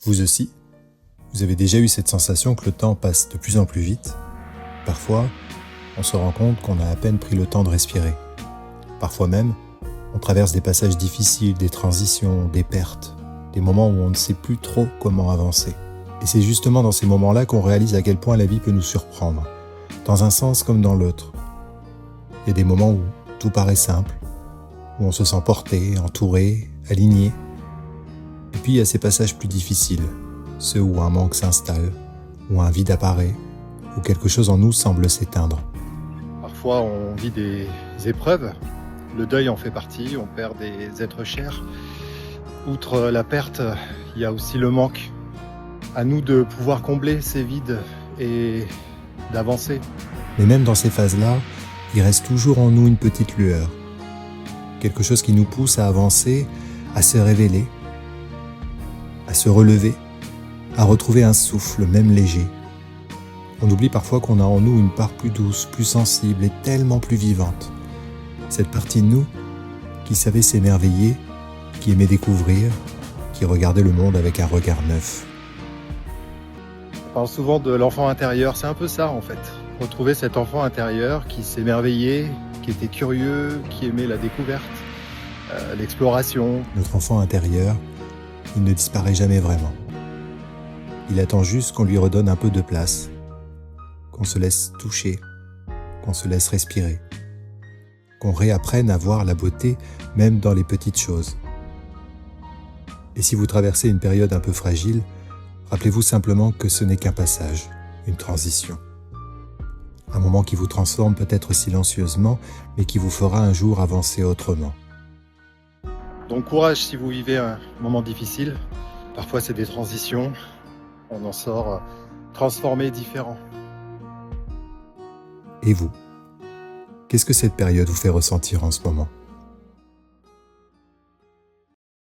Vous aussi, vous avez déjà eu cette sensation que le temps passe de plus en plus vite. Parfois, on se rend compte qu'on a à peine pris le temps de respirer. Parfois même, on traverse des passages difficiles, des transitions, des pertes, des moments où on ne sait plus trop comment avancer. Et c'est justement dans ces moments-là qu'on réalise à quel point la vie peut nous surprendre, dans un sens comme dans l'autre. Il y a des moments où tout paraît simple, où on se sent porté, entouré, aligné. Et puis il y a ces passages plus difficiles, ceux où un manque s'installe, où un vide apparaît, où quelque chose en nous semble s'éteindre. Parfois, on vit des épreuves. Le deuil en fait partie, on perd des êtres chers. Outre la perte, il y a aussi le manque. À nous de pouvoir combler ces vides et d'avancer. Mais même dans ces phases-là, il reste toujours en nous une petite lueur. Quelque chose qui nous pousse à avancer, à se révéler, à se relever, à retrouver un souffle, même léger. On oublie parfois qu'on a en nous une part plus douce, plus sensible et tellement plus vivante. Cette partie de nous qui savait s'émerveiller, qui aimait découvrir, qui regardait le monde avec un regard neuf. On parle souvent de l'enfant intérieur, c'est un peu ça en fait. Retrouver cet enfant intérieur qui s'émerveillait, qui était curieux, qui aimait la découverte, l'exploration. Notre enfant intérieur, il ne disparaît jamais vraiment. Il attend juste qu'on lui redonne un peu de place, qu'on se laisse toucher, qu'on se laisse respirer, qu'on réapprenne à voir la beauté même dans les petites choses. Et si vous traversez une période un peu fragile, rappelez-vous simplement que ce n'est qu'un passage, une transition. Un moment qui vous transforme peut-être silencieusement, mais qui vous fera un jour avancer autrement. Donc courage si vous vivez un moment difficile. Parfois c'est des transitions, on en sort transformé, différent. Et vous, qu'est-ce que cette période vous fait ressentir en ce moment ?